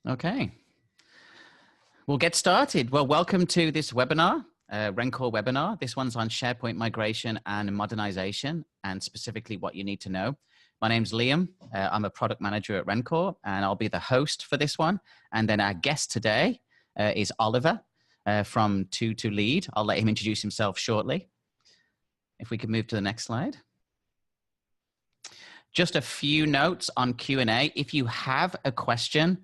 Okay, we'll get started. Well, welcome to this webinar, Rencore webinar. This one's on SharePoint migration and modernization, and specifically what you need to know. My name's Liam. I'm a product manager at Rencore, and I'll be the host for this one. And then our guest today is Oliver from 2-to-Lead. I'll let him introduce himself shortly. If we could move to the next slide. Just a few notes on Q&A. If you have a question,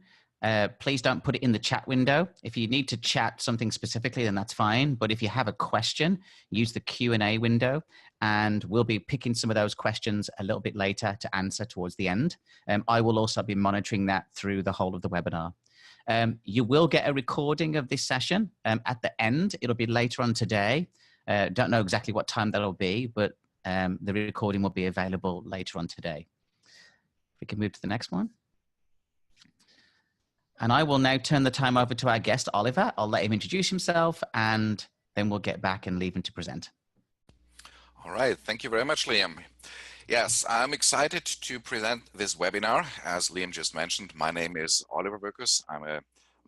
please don't put it in the chat window. If you need to chat something specifically, then that's fine. But if you have a question, use the Q&A window, and we'll be picking some of those questions a little bit later to answer towards the end. I will also be monitoring that through the whole of the webinar. You will get a recording of this session at the end. It'll be later on today. Don't know exactly what time that'll be, but the recording will be available later on today. If we can move to the next one. And I will now turn the time over to our guest, Oliver. I'll let him introduce himself, and then we'll get back and leave him to present. All right, thank you very much, Liam. Yes, I'm excited to present this webinar. As Liam just mentioned, my name is Oliver Wirkus. I'm a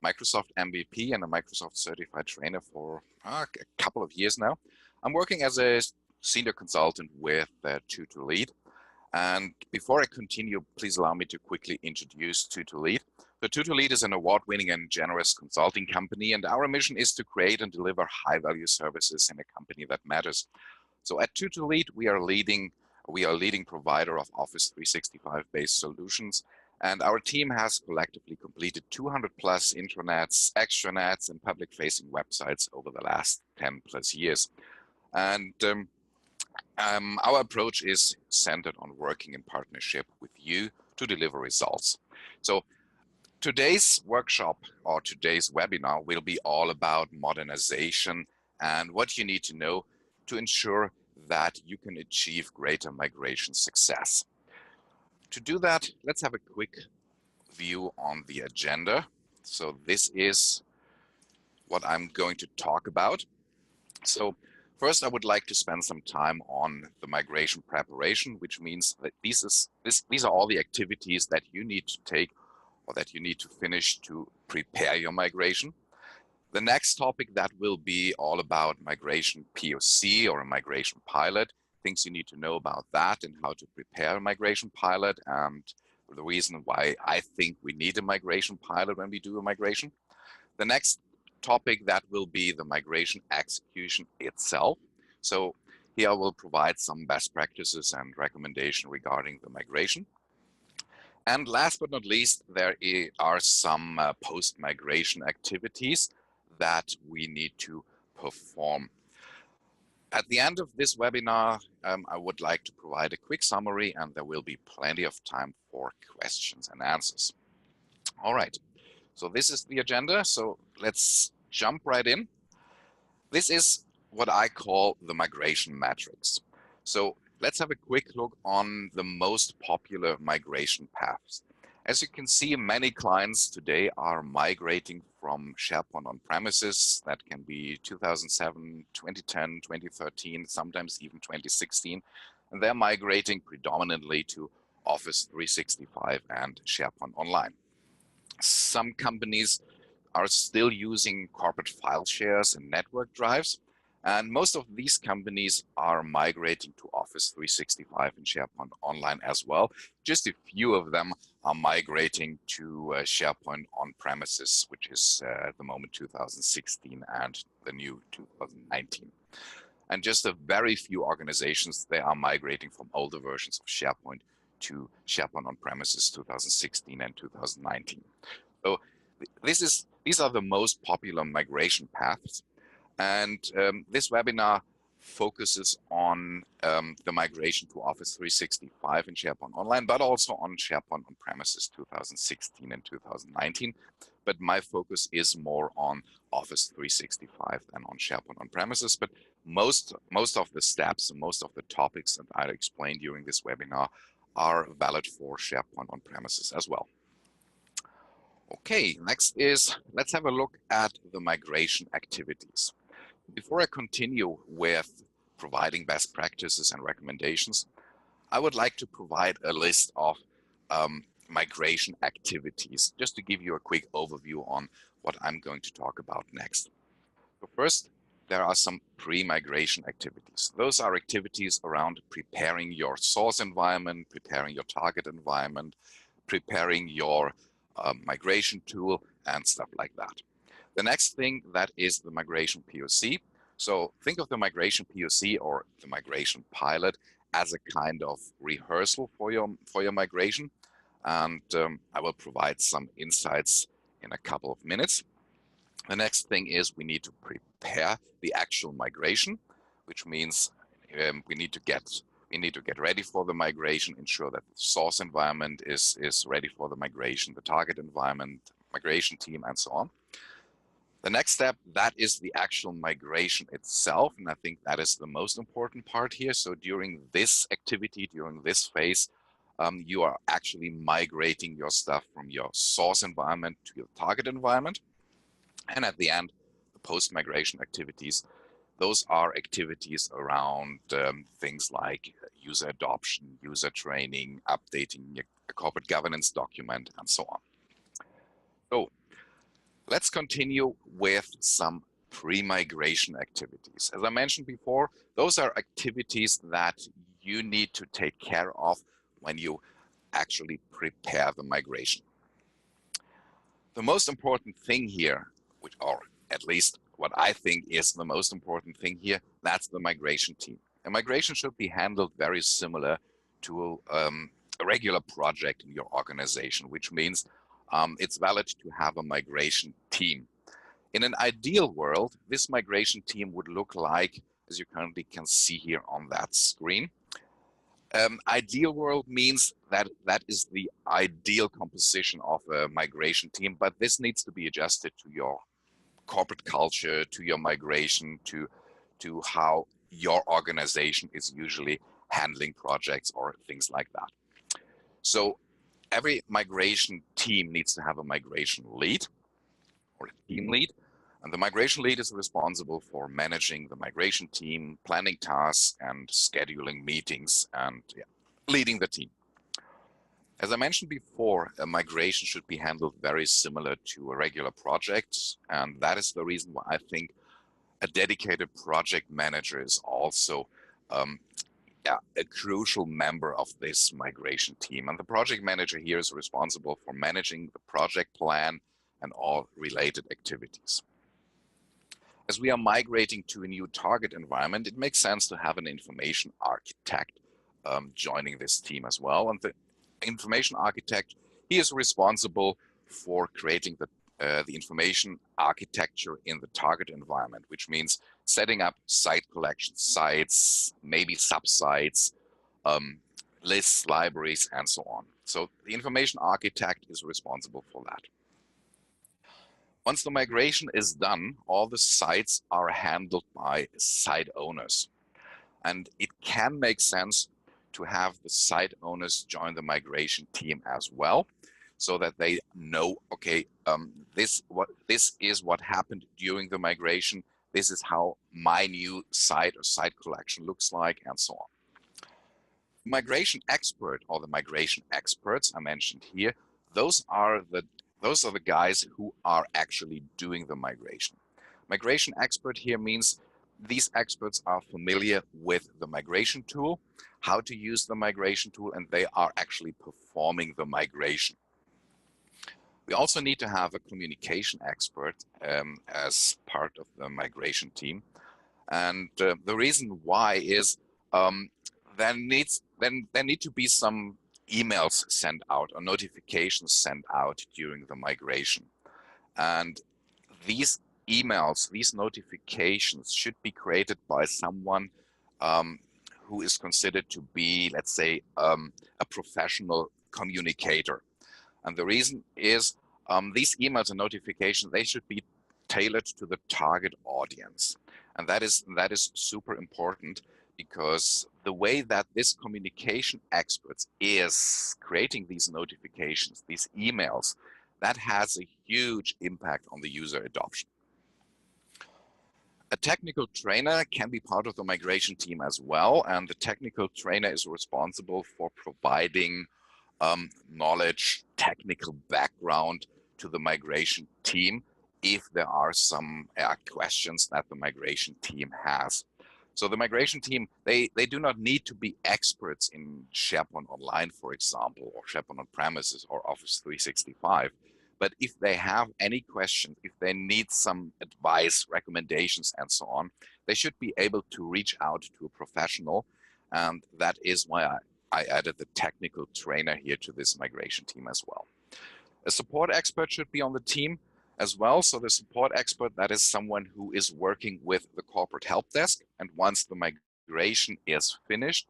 Microsoft MVP and a Microsoft certified trainer for a couple of years now. I'm working as a senior consultant with 2-to-Lead. And before I continue, please allow me to quickly introduce 2-to-Lead. So 2-to-Lead is an award-winning and generous consulting company, and our mission is to create and deliver high-value services in a company that matters. So at 2-to-Lead, we are a leading provider of Office 365-based solutions, and our team has collectively completed 200+ intranets, extranets, and public-facing websites over the last 10+ years. And our approach is centered on working in partnership with you to deliver results. So today's workshop or today's webinar will be all about modernization and what you need to know to ensure that you can achieve greater migration success. To do that, let's have a quick view on the agenda. So this is what I'm going to talk about. So first, I would like to spend some time on the migration preparation, which means that these are all the activities that you need to take or that you need to finish to prepare your migration. The next topic that will be all about migration POC or a migration pilot, things you need to know about that and how to prepare a migration pilot, and the reason why I think we need a migration pilot when we do a migration. The next topic that will be the migration execution itself. So here I will provide some best practices and recommendation regarding the migration. And last but not least, there are some post-migration activities that we need to perform. At the end of this webinar, I would like to provide a quick summary, and there will be plenty of time for questions and answers. All right. So this is the agenda, so let's jump right in. This is what I call the migration matrix. So let's have a quick look on the most popular migration paths. As you can see, many clients today are migrating from SharePoint on-premises. That can be 2007, 2010, 2013, sometimes even 2016. And they're migrating predominantly to Office 365 and SharePoint Online. Some companies are still using corporate file shares and network drives, and most of these companies are migrating to Office 365 and SharePoint Online as well. Just a few of them are migrating to SharePoint on-premises, which is at the moment 2016 and the new 2019. And just a very few organizations, they are migrating from older versions of SharePoint to SharePoint on-premises 2016 and 2019. So these are the most popular migration paths. And this webinar focuses on the migration to Office 365 and SharePoint Online, but also on SharePoint on-premises 2016 and 2019. But my focus is more on Office 365 than on SharePoint on-premises. But most of the steps and most of the topics that I explained during this webinar are valid for SharePoint on-premises as well. Okay, next is, let's have a look at the migration activities. Before I continue with providing best practices and recommendations, I would like to provide a list of migration activities, just to give you a quick overview on what I'm going to talk about next. So first, there are some pre-migration activities. Those are activities around preparing your source environment, preparing your target environment, preparing your migration tool, and stuff like that. The next thing, that is the migration POC. So think of the migration POC or the migration pilot as a kind of rehearsal for your migration. And I will provide some insights in a couple of minutes. The next thing is we need to prepare the actual migration, which means we need to get ready for the migration, ensure that the source environment is ready for the migration, the target environment, migration team, and so on. The next step, that is the actual migration itself, and I think that is the most important part here. So during this activity, during this phase, you are actually migrating your stuff from your source environment to your target environment. And at the end, the post-migration activities, those are activities around things like user adoption, user training, updating a corporate governance document, and so on. So let's continue with some pre-migration activities. As I mentioned before, those are activities that you need to take care of when you actually prepare the migration. The most important thing here, or at least what I think is the most important thing here, that's the migration team. A migration should be handled very similar to a regular project in your organization, which means it's valid to have a migration team. In an ideal world, this migration team would look like, as you currently can see here on that screen. Ideal world means that is the ideal composition of a migration team, but this needs to be adjusted to your corporate culture, to your migration, to how your organization is usually handling projects or things like that. So every migration team needs to have a migration lead or a team lead. And the migration lead is responsible for managing the migration team, planning tasks, and scheduling meetings, and leading the team. As I mentioned before, a migration should be handled very similar to a regular project. And that is the reason why I think a dedicated project manager is also a crucial member of this migration team. And the project manager here is responsible for managing the project plan and all related activities. As we are migrating to a new target environment, it makes sense to have an information architect joining this team as well. And the information architect, he is responsible for creating the information architecture in the target environment, which means setting up site collection sites, maybe subsites, lists, libraries, and so on. So the information architect is responsible for that. Once the migration is done, all the sites are handled by site owners. And it can make sense to have the site owners join the migration team as well, so that they know, okay, this is what happened during the migration. This is how my new site or site collection looks like, and so on. Migration expert or the migration experts I mentioned here, those are the guys who are actually doing the migration. Migration expert here means these experts are familiar with the migration tool, how to use the migration tool, and they are actually performing the migration. We also need to have a communication expert as part of the migration team. And the reason why is there need to be some emails sent out or notifications sent out during the migration. And these emails, these notifications should be created by someone who is considered to be, let's say, a professional communicator. And the reason is these emails and notifications, they should be tailored to the target audience. And that is super important, because the way that this communication expert is creating these notifications, these emails, that has a huge impact on the user adoption. A technical trainer can be part of the migration team as well, and the technical trainer is responsible for providing knowledge, technical background to the migration team if there are some questions that the migration team has. So the migration team, they do not need to be experts in SharePoint Online, for example, or SharePoint on premises or Office 365. But if they have any questions, if they need some advice, recommendations, and so on, they should be able to reach out to a professional. And that is why I added the technical trainer here to this migration team as well. A support expert should be on the team as well. So the support expert, that is someone who is working with the corporate help desk. And once the migration is finished,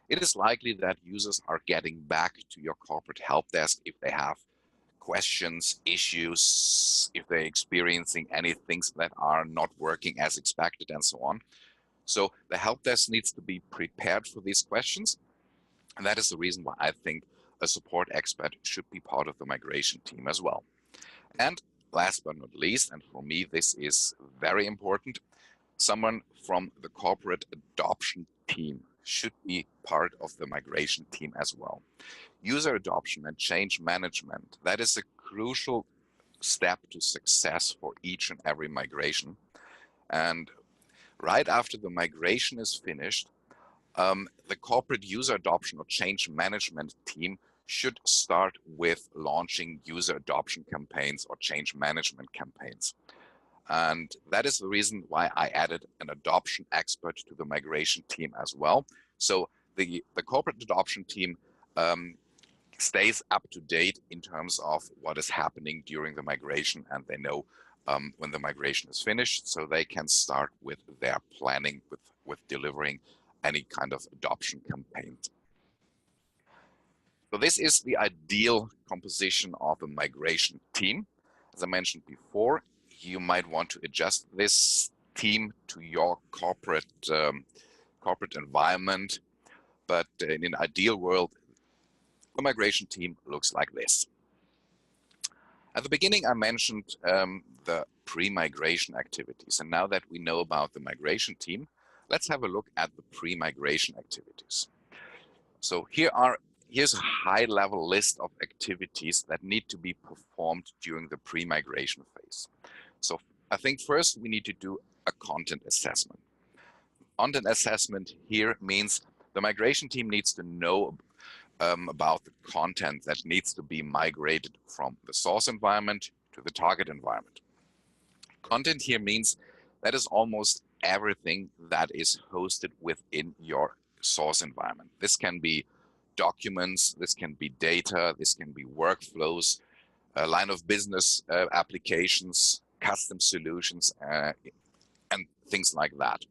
it is likely that users are getting back to your corporate help desk if they have questions, issues, if they're experiencing any things that are not working as expected and so on. So the help desk needs to be prepared for these questions. And that is the reason why I think a support expert should be part of the migration team as well. And last but not least, and for me this is very important, someone from the corporate adoption team should be part of the migration team as well. User adoption and change management, that is a crucial step to success for each and every migration. And right after the migration is finished, the corporate user adoption or change management team should start with launching user adoption campaigns or change management campaigns. And that is the reason why I added an adoption expert to the migration team as well. So the corporate adoption team stays up to date in terms of what is happening during the migration, and they know when the migration is finished, so they can start with their planning, with delivering any kind of adoption campaigns. So this is the ideal composition of a migration team. As I mentioned before, you might want to adjust this team to your corporate environment, but in an ideal world, the migration team looks like this. At the beginning, I mentioned the pre-migration activities, and now that we know about the migration team, let's have a look at the pre-migration activities. So here's a high-level list of activities that need to be performed during the pre-migration phase. So I think first we need to do a content assessment. Content assessment here means the migration team needs to know about the content that needs to be migrated from the source environment to the target environment. Content here means that is almost everything that is hosted within your source environment. This can be documents, this can be data, this can be workflows, line of business applications, custom solutions, and things like that.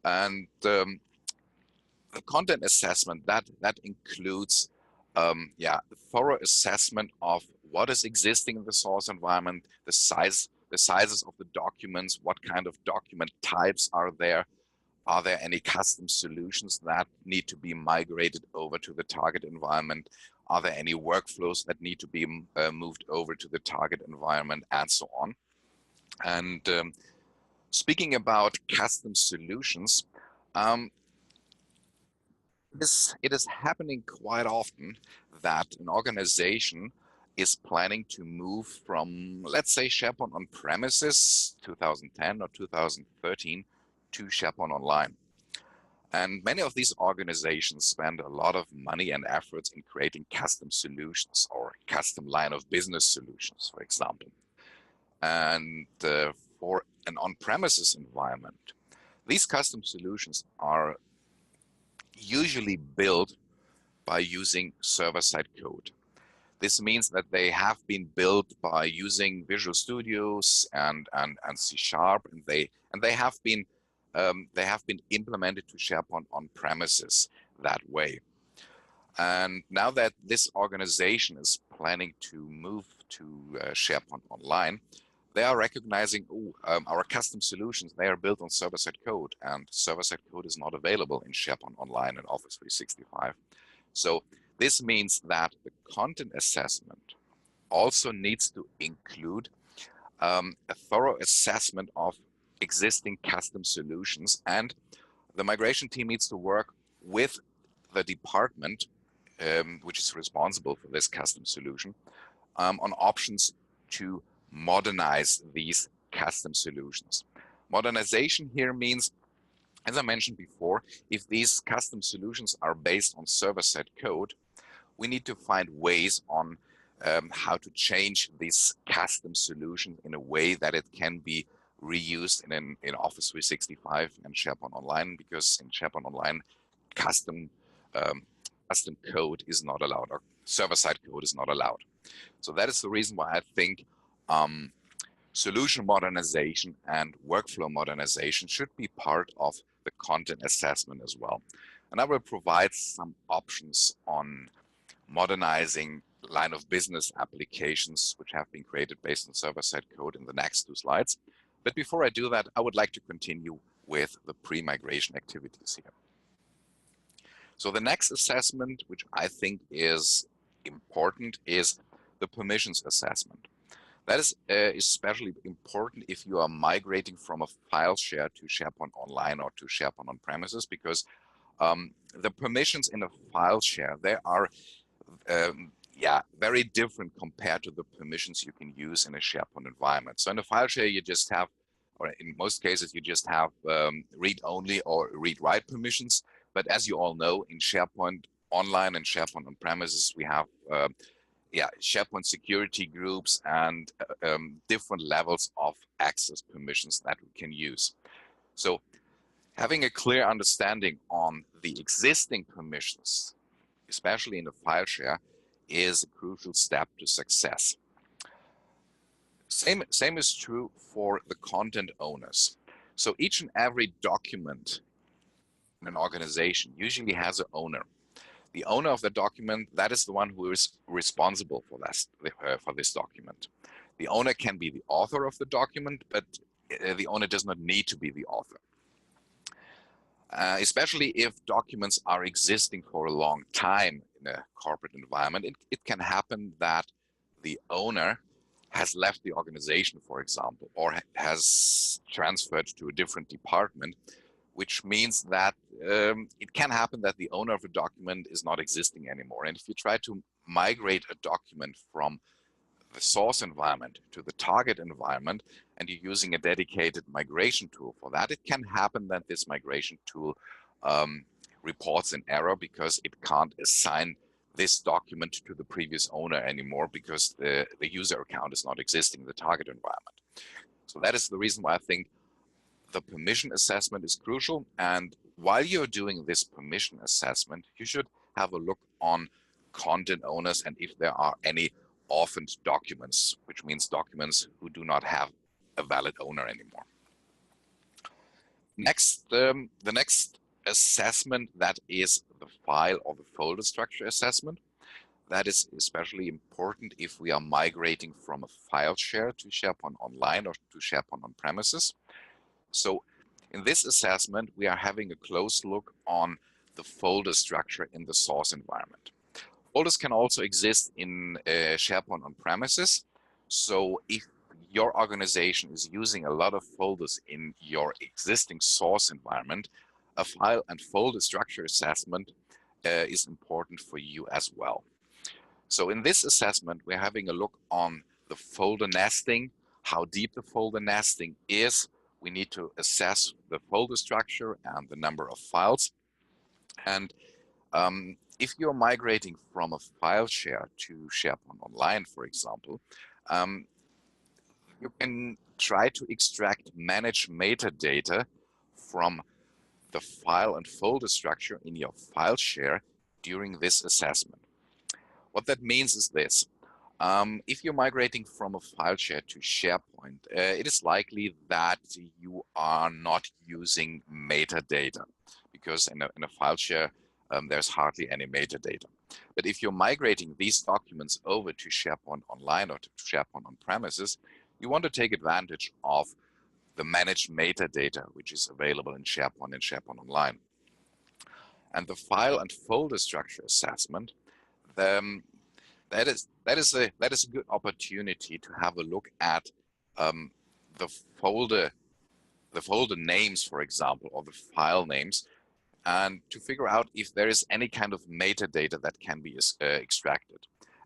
And the content assessment, that includes thorough assessment of what is existing in the source environment, the sizes of the documents, what kind of document types are there any custom solutions that need to be migrated over to the target environment, are there any workflows that need to be moved over to the target environment, and so on. And speaking about custom solutions, it is happening quite often that an organization is planning to move from, let's say, SharePoint on premises 2010 or 2013 to SharePoint Online. And many of these organizations spend a lot of money and efforts in creating custom solutions or custom line of business solutions, for example. And for an on-premises environment, these custom solutions are usually built by using server-side code. This means that they have been built by using Visual Studios and C#, and they have been implemented to SharePoint on premises that way. And now that this organization is planning to move to SharePoint Online, they are recognizing, our custom solutions, they are built on server-side code, and server-side code is not available in SharePoint Online and Office 365. So this means that the content assessment also needs to include a thorough assessment of existing custom solutions, and the migration team needs to work with the department which is responsible for this custom solution, on options to modernize these custom solutions. Modernization here means, as I mentioned before, if these custom solutions are based on server-side code, we need to find ways on how to change this custom solution in a way that it can be reused in Office 365 and SharePoint Online, because in SharePoint Online, custom code is not allowed, or server-side code is not allowed. So that is the reason why I think solution modernization and workflow modernization should be part of the content assessment as well. And I will provide some options on modernizing line of business applications which have been created based on server-side code in the next 2 slides. But before I do that, I would like to continue with the pre-migration activities here. So the next assessment, which I think is important, is the permissions assessment. That is especially important if you are migrating from a file share to SharePoint Online or to SharePoint on premises, because the permissions in a file share, they are very different compared to the permissions you can use in a SharePoint environment. So in a file share, you just have, or in most cases, you just have read-only or read-write permissions. But as you all know, in SharePoint Online and SharePoint on premises, we have SharePoint security groups and different levels of access permissions that we can use. So having a clear understanding on the existing permissions, especially in the file share, is a crucial step to success. Same is true for the content owners. So each and every document in an organization usually has an owner. The owner of the document, that is the one who is responsible for this document. The owner can be the author of the document, but the owner does not need to be the author. Especially if documents are existing for a long time in a corporate environment, it can happen that the owner has left the organization, for example, or has transferred to a different department, which means that it can happen that the owner of a document is not existing anymore. And if you try to migrate a document from the source environment to the target environment, and you're using a dedicated migration tool for that, it can happen that this migration tool reports an error because it can't assign this document to the previous owner anymore because the user account is not existing in the target environment. So that is the reason why I think the permission assessment is crucial. And while you're doing this permission assessment, you should have a look on content owners and if there are any orphaned documents, which means documents who do not have a valid owner anymore. Next, the next assessment, that is the file or the folder structure assessment. That is especially important if we are migrating from a file share to SharePoint Online or to SharePoint on premises. So in this assessment, we are having a close look on the folder structure in the source environment. Folders can also exist in SharePoint on premises. So if your organization is using a lot of folders in your existing source environment, a file and folder structure assessment is important for you as well. So in this assessment, we're having a look on the folder nesting, how deep the folder nesting is. We need to assess the folder structure and the number of files. And if you're migrating from a file share to SharePoint Online, for example, you can try to extract manage metadata from the file and folder structure in your file share during this assessment. What that means is this. If you're migrating from a file share to SharePoint, it is likely that you are not using metadata because in a file share, there's hardly any metadata. But if you're migrating these documents over to SharePoint Online or to SharePoint on premises, you want to take advantage of the managed metadata, which is available in SharePoint and SharePoint Online. And the file and folder structure assessment, that is a good opportunity to have a look at the folder names, for example, or the file names, and to figure out if there is any kind of metadata that can be extracted.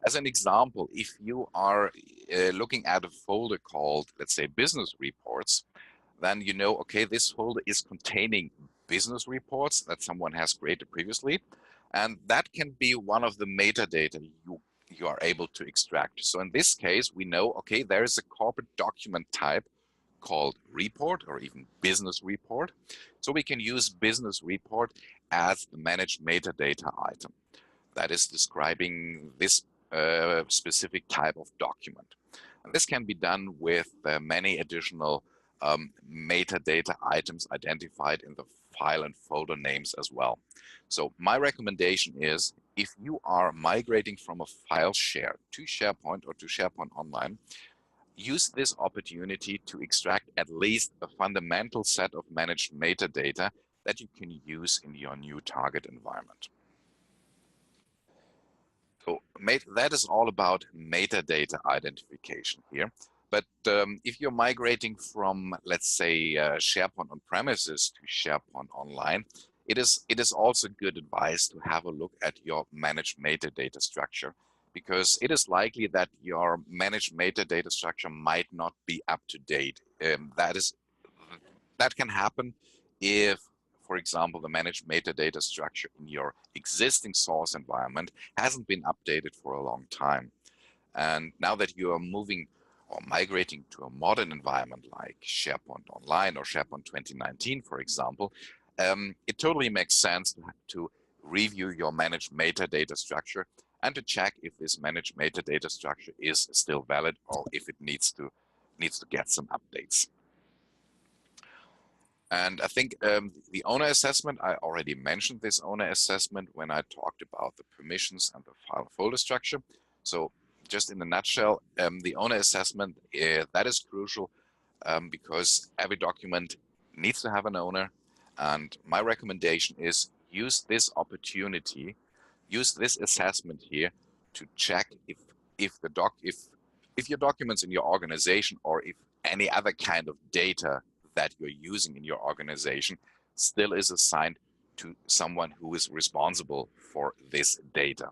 As an example, if you are looking at a folder called, let's say, business reports, then you know, okay, this folder is containing business reports that someone has created previously, and that can be one of the metadata you are able to extract. So in this case, we know, okay, there is a corporate document type called report or even business report. So we can use business report as the managed metadata item that is describing this specific type of document. And this can be done with many additional metadata items identified in the file and folder names as well. So my recommendation is, if you are migrating from a file share to SharePoint or to SharePoint Online, use this opportunity to extract at least a fundamental set of managed metadata that you can use in your new target environment. So that is all about metadata identification here. But if you're migrating from, let's say, SharePoint on premises to SharePoint Online, it is also good advice to have a look at your managed metadata structure, because it is likely that your managed metadata structure might not be up to date. That can happen if, for example, the managed metadata structure in your existing source environment hasn't been updated for a long time. And now that you are moving or migrating to a modern environment like SharePoint Online or SharePoint 2019, for example, it totally makes sense to review your managed metadata structure and to check if this managed metadata structure is still valid or if it needs to get some updates. And I think the owner assessment, I already mentioned this owner assessment when I talked about the permissions and the file folder structure. So just in a nutshell, the owner assessment, that is crucial because every document needs to have an owner. And my recommendation is use this opportunity, use this assessment here to check if your documents in your organization or if any other kind of data that you're using in your organization still is assigned to someone who is responsible for this data.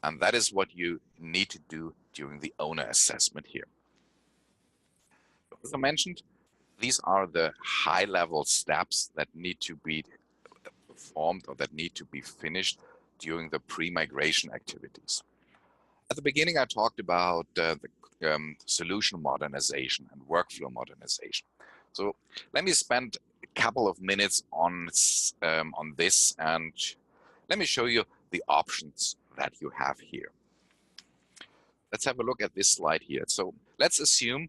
And that is what you need to do during the owner assessment here. As I mentioned, these are the high-level steps that need to be performed or that need to be finished during the pre-migration activities. At the beginning, I talked about the solution modernization and workflow modernization. So let me spend a couple of minutes on this, and let me show you the options that you have here. Let's have a look at this slide here. So let's assume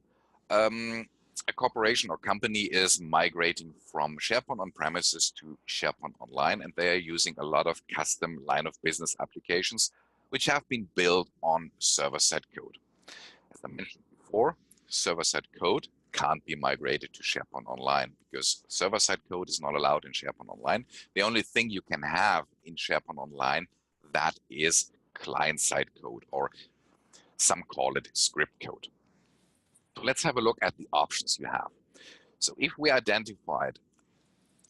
a corporation or company is migrating from SharePoint on premises to SharePoint Online, and they are using a lot of custom line of business applications which have been built on server-side code. As I mentioned before, server-side code can't be migrated to SharePoint Online because server-side code is not allowed in SharePoint Online. The only thing you can have in SharePoint Online, that is client-side code, or some call it script code. So let's have a look at the options you have. So if we identified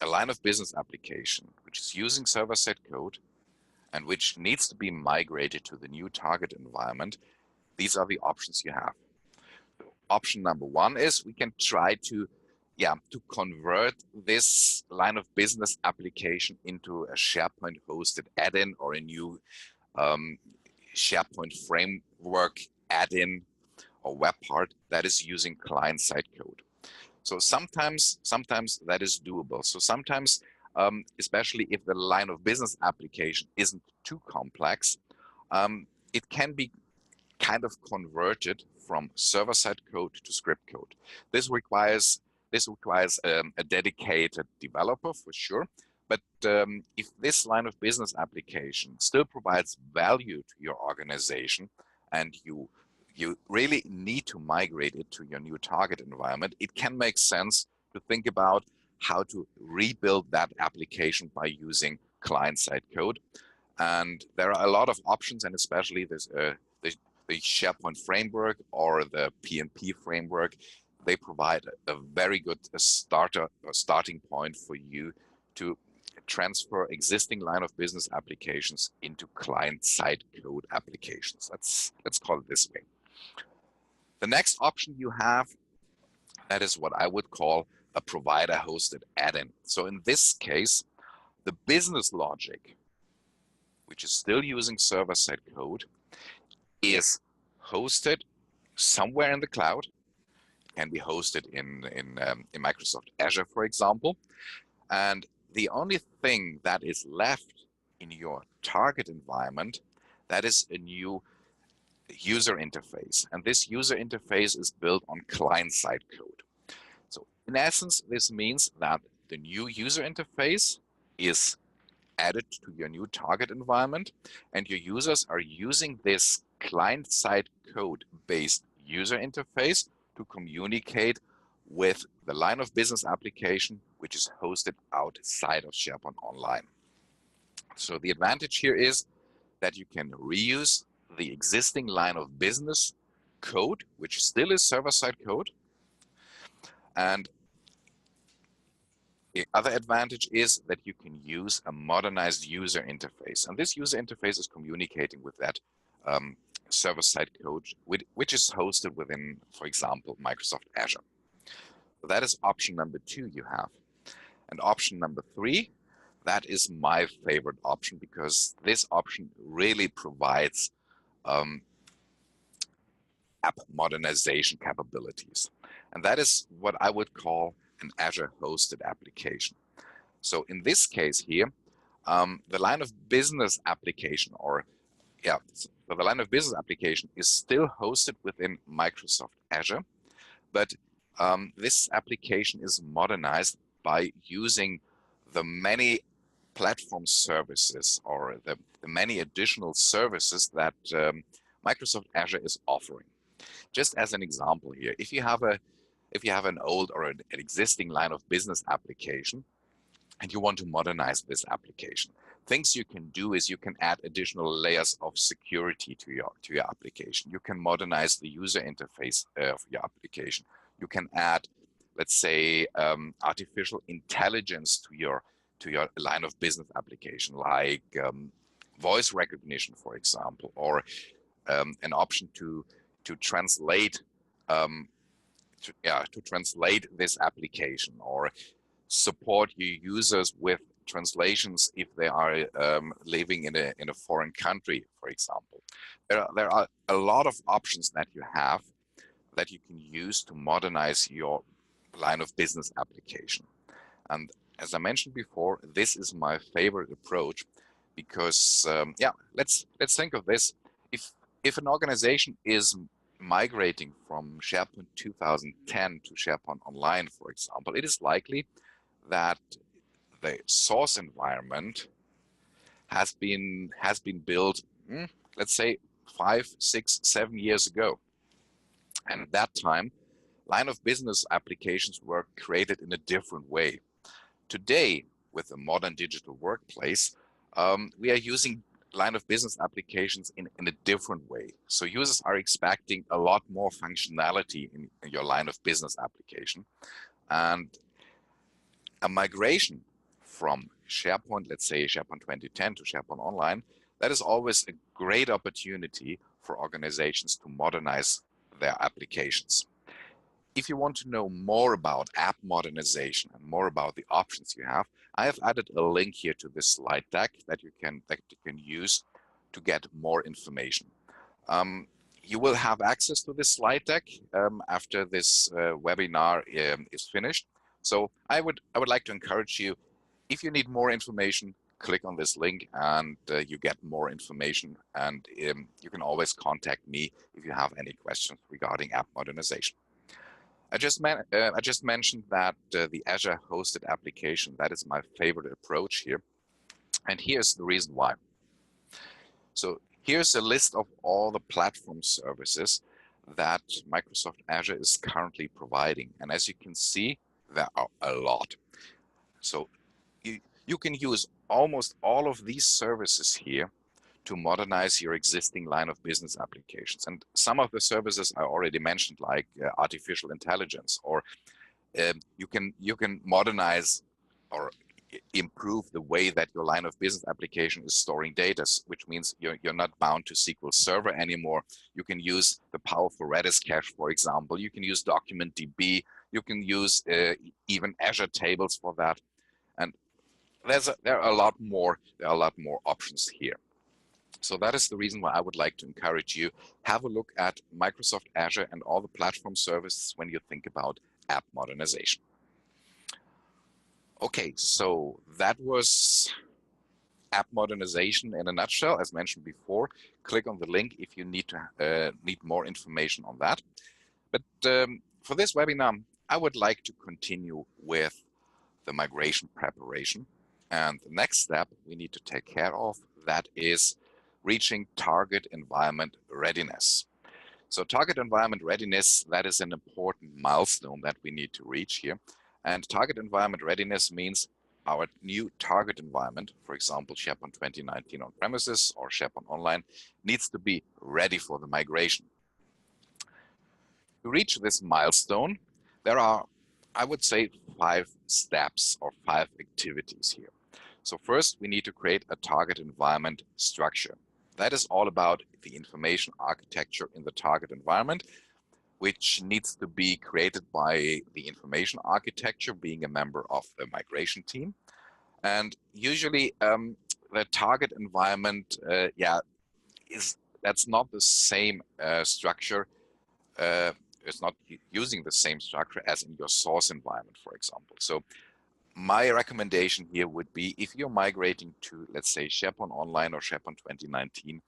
a line of business application which is using server-side code and which needs to be migrated to the new target environment, these are the options you have. Option number one is we can try to convert this line of business application into a SharePoint hosted add-in or a new SharePoint framework add-in or web part that is using client-side code. So sometimes that is doable. So sometimes, especially if the line of business application isn't too complex, it can be kind of converted from server-side code to script code. This requires a dedicated developer for sure. But if this line of business application still provides value to your organization and you really need to migrate it to your new target environment, it can make sense to think about how to rebuild that application by using client-side code. And there are a lot of options, and especially there's the SharePoint framework or the PNP framework. They provide a very good starting point for you to transfer existing line of business applications into client-side code applications. Let's call it this way. The next option you have, that is what I would call a provider-hosted add-in. So in this case, the business logic, which is still using server-side code, is hosted somewhere in the cloud. Can be hosted in Microsoft Azure, for example. And the only thing that is left in your target environment, that is a new user interface. And this user interface is built on client-side code. So in essence, this means that the new user interface is added to your new target environment, and your users are using this client-side code-based user interface to communicate with the line of business application, which is hosted outside of SharePoint Online. So the advantage here is that you can reuse the existing line of business code, which still is server-side code. And the other advantage is that you can use a modernized user interface. And this user interface is communicating with that server-side code, which is hosted within, for example, Microsoft Azure. So that is option number 2 you have. And option number 3, that is my favorite option, because this option really provides app modernization capabilities. And that is what I would call an Azure hosted application. So in this case here, the line of business application, so the line of business application is still hosted within Microsoft Azure, but this application is modernized by using the many platform services, or the many additional services that Microsoft Azure is offering. Just as an example here, if you have an old or an existing line of business application and you want to modernize this application, things you can do is you can add additional layers of security to your application. You can modernize the user interface of your application. You can add, let's say, artificial intelligence to your line of business application, like voice recognition, for example, or an option to translate to translate this application, or support your users with translations if they are living in a foreign country, for example. There are a lot of options that you have that you can use to modernize your line of business application. And as I mentioned before, this is my favorite approach, because let's think of this. If an organization is migrating from SharePoint 2010 to SharePoint Online, for example, it is likely that the source environment has been built, let's say 5, 6, 7 years ago. And at that time, line of business applications were created in a different way. Today, with the modern digital workplace, we are using line of business applications in a different way. So users are expecting a lot more functionality in your line of business application. And a migration from SharePoint, let's say SharePoint 2010 to SharePoint Online, that is always a great opportunity for organizations to modernize their applications. If you want to know more about app modernization and more about the options you have, I have added a link here to this slide deck that you can use to get more information. You will have access to this slide deck after this webinar is finished. So I would like to encourage you, if you need more information, click on this link and you get more information. And you can always contact me if you have any questions regarding app modernization. I just mentioned that the Azure hosted application, that is my favorite approach here. And here's the reason why. So here's a list of all the platform services that Microsoft Azure is currently providing. And as you can see, there are a lot. So you can use almost all of these services here to modernize your existing line of business applications. And some of the services I already mentioned, like artificial intelligence, or you can modernize, or improve the way that your line of business application is storing data, which means you're not bound to SQL Server anymore. You can use the powerful Redis cache, for example. You can use DocumentDB. You can use even Azure tables for that. And there are a lot more options here. So that is the reason why I would like to encourage you, have a look at Microsoft Azure and all the platform services when you think about app modernization. Okay, so that was app modernization in a nutshell. As mentioned before, click on the link if you need more information on that. But for this webinar, I would like to continue with the migration preparation. And the next step we need to take care of, that is reaching target environment readiness. So target environment readiness, that is an important milestone that we need to reach here. And target environment readiness means our new target environment, for example, SharePoint 2019 on premises or SharePoint Online, needs to be ready for the migration. To reach this milestone, there are, I would say, 5 steps or 5 activities here. So first, we need to create a target environment structure. That is all about the information architecture in the target environment, which needs to be created by the information architecture, being a member of the migration team. And usually the target environment, that's not the same structure. It's not using the same structure as in your source environment, for example. So my recommendation here would be, if you're migrating to, let's say, SharePoint Online or SharePoint 2019,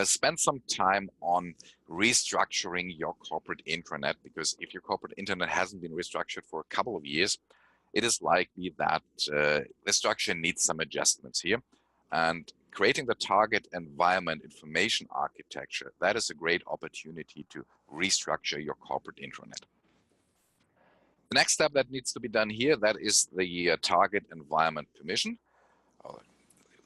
spend some time on restructuring your corporate intranet, because if your corporate intranet hasn't been restructured for a couple of years, it is likely that the structure needs some adjustments here. And creating the target environment information architecture, that is a great opportunity to restructure your corporate intranet. The next step that needs to be done here, that is the target environment permission.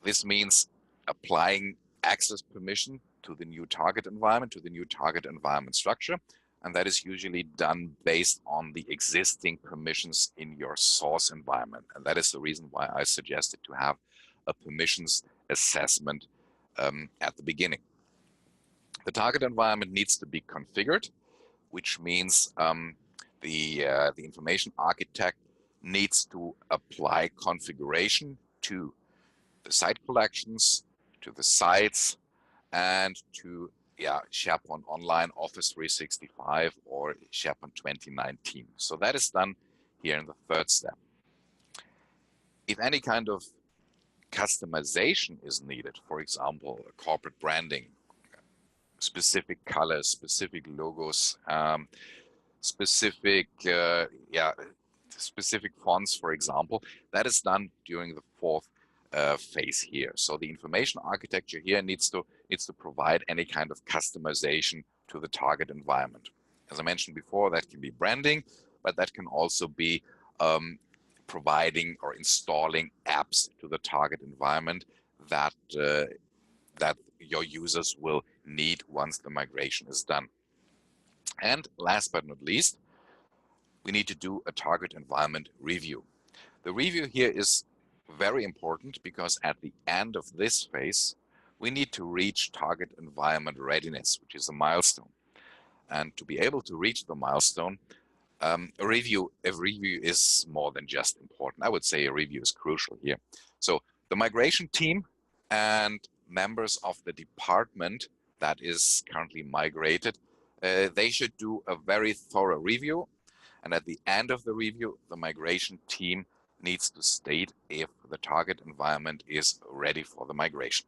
This means applying access permission to the new target environment structure. And that is usually done based on the existing permissions in your source environment. And that is the reason why I suggested to have a permissions assessment at the beginning. The target environment needs to be configured, which means the information architect needs to apply configuration to the site collections, to the sites, and to SharePoint Online, Office 365, or SharePoint 2019. So that is done here in the third step. If any kind of customization is needed, for example, corporate branding, specific colors, specific logos, specific fonts, for example, that is done during the fourth phase here. So the information architecture here needs to provide any kind of customization to the target environment. As I mentioned before, that can be branding, but that can also be providing or installing apps to the target environment that that your users will need once the migration is done. And last but not least, we need to do a target environment review. The review here is very important because at the end of this phase, we need to reach target environment readiness, which is a milestone. And to be able to reach the milestone, a review is more than just important. I would say a review is crucial here. So the migration team and members of the department that is currently migrated, they should do a very thorough review. And at the end of the review, the migration team needs to state if the target environment is ready for the migration.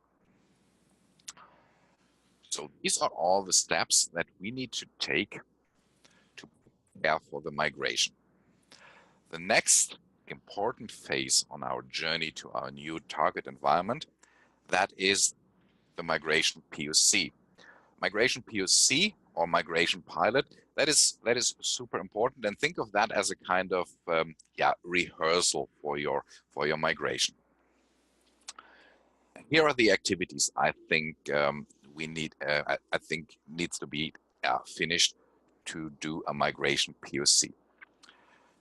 So these are all the steps that we need to take to prepare for the migration. The next important phase on our journey to our new target environment, that is the migration POC. Migration POC or migration pilot, that is super important, and think of that as a kind of rehearsal for your migration. Here are the activities I think needs to be finished to do a migration POC.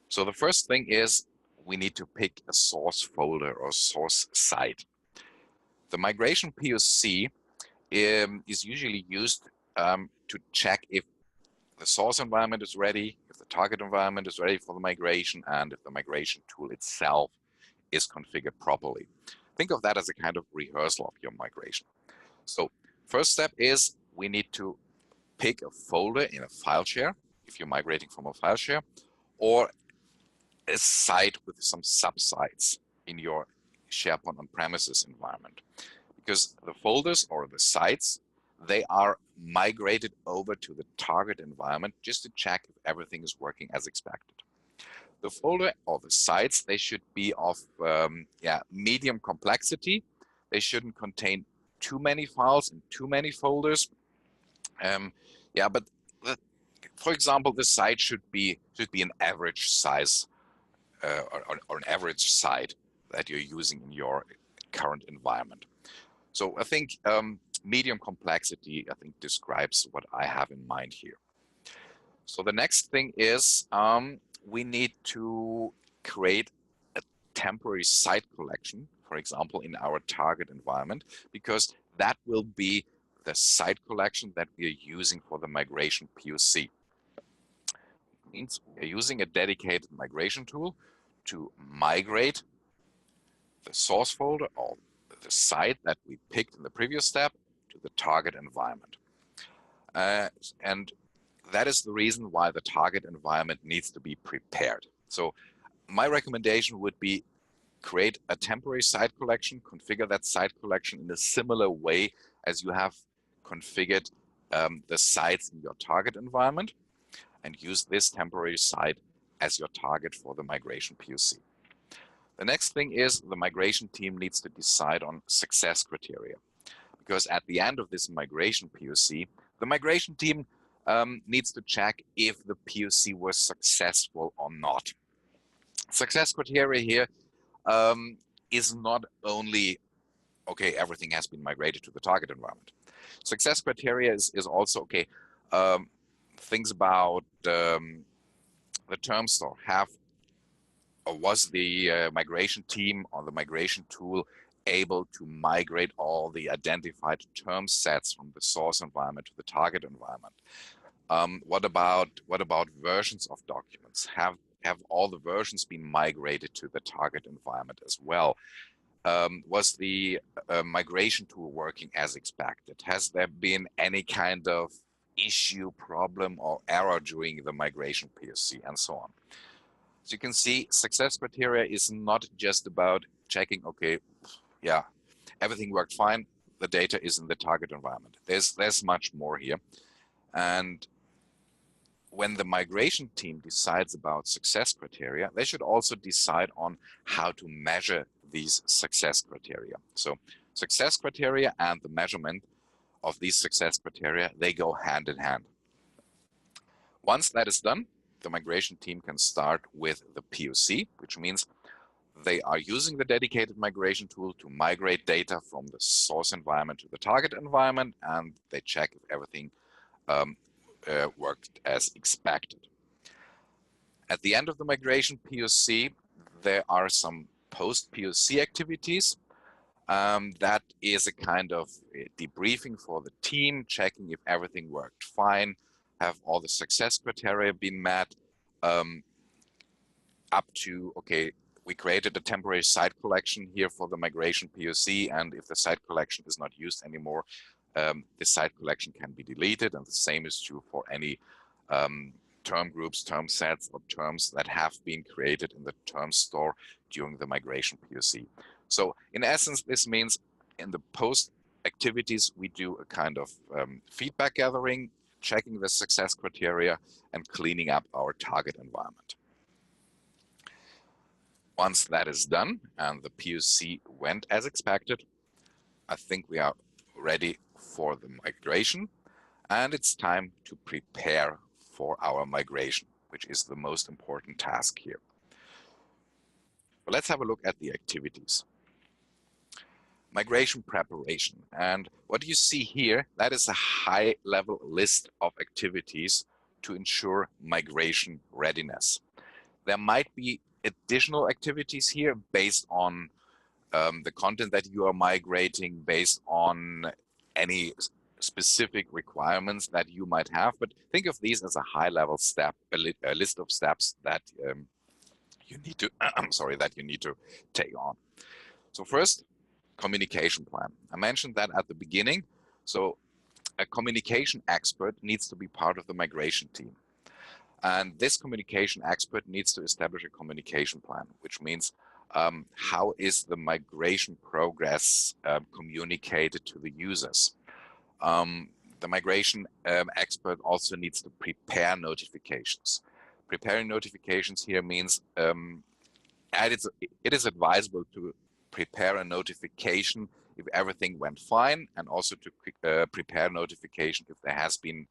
So the first thing is, we need to pick a source folder or source site. The migration POC is usually used to check if the source environment is ready, if the target environment is ready for the migration, and if the migration tool itself is configured properly. Think of that as a kind of rehearsal of your migration. So first step is we need to pick a folder in a file share, if you're migrating from a file share, or a site with some subsites in your SharePoint on-premises environment. Because the folders or the sites, they are migrated over to the target environment just to check if everything is working as expected. The folder or the sites, they should be of medium complexity. They shouldn't contain too many files and too many folders. For example, the site should be an average size or an average site that you're using in your current environment. So I think medium complexity, I think, describes what I have in mind here. So the next thing is we need to create a temporary site collection, for example, in our target environment, because that will be the site collection that we are using for the migration POC. It means we are using a dedicated migration tool to migrate the source folder or the site that we picked in the previous step to the target environment. And that is the reason why the target environment needs to be prepared. So my recommendation would be create a temporary site collection, configure that site collection in a similar way as you have configured the sites in your target environment, and use this temporary site as your target for the migration POC. The next thing is the migration team needs to decide on success criteria, because at the end of this migration POC, the migration team needs to check if the POC was successful or not. Success criteria here is not only, okay, everything has been migrated to the target environment. Success criteria is also, okay, things about the term store was the migration team or the migration tool able to migrate all the identified term sets from the source environment to the target environment? What about versions of documents? Have all the versions been migrated to the target environment as well? Was the migration tool working as expected? Has there been any kind of issue, problem, or error during the migration POC, and so on? So you can see success criteria is not just about checking, okay, yeah, everything worked fine, the data is in the target environment. There's much more here. And when the migration team decides about success criteria, they should also decide on how to measure these success criteria. So success criteria and the measurement of these success criteria, they go hand in hand. Once that is done, the migration team can start with the POC, which means they are using the dedicated migration tool to migrate data from the source environment to the target environment, and they check if everything worked as expected. At the end of the migration POC, there are some post-POC activities. That is a kind of debriefing for the team, checking if everything worked fine, have all the success criteria been met, up to, okay, we created a temporary site collection here for the migration POC, and if the site collection is not used anymore, the site collection can be deleted, and the same is true for any term groups, term sets, or terms that have been created in the term store during the migration POC. So in essence, this means in the post activities, we do a kind of feedback gathering, checking the success criteria, and cleaning up our target environment. Once that is done and the POC went as expected, I think we are ready for the migration, and it's time to prepare for our migration, which is the most important task here. But let's have a look at the activities. Migration preparation. And what you see here, that is a high-level list of activities to ensure migration readiness. There might be additional activities here based on the content that you are migrating, based on any specific requirements that you might have. But think of these as a high-level step, a list of steps that you need to, that you need to take on. So first, communication plan. I mentioned that at the beginning. So a communication expert needs to be part of the migration team. And this communication expert needs to establish a communication plan, which means how is the migration progress communicated to the users? The migration expert also needs to prepare notifications. Preparing notifications here means it is advisable to prepare a notification if everything went fine, and also to prepare notification if there has been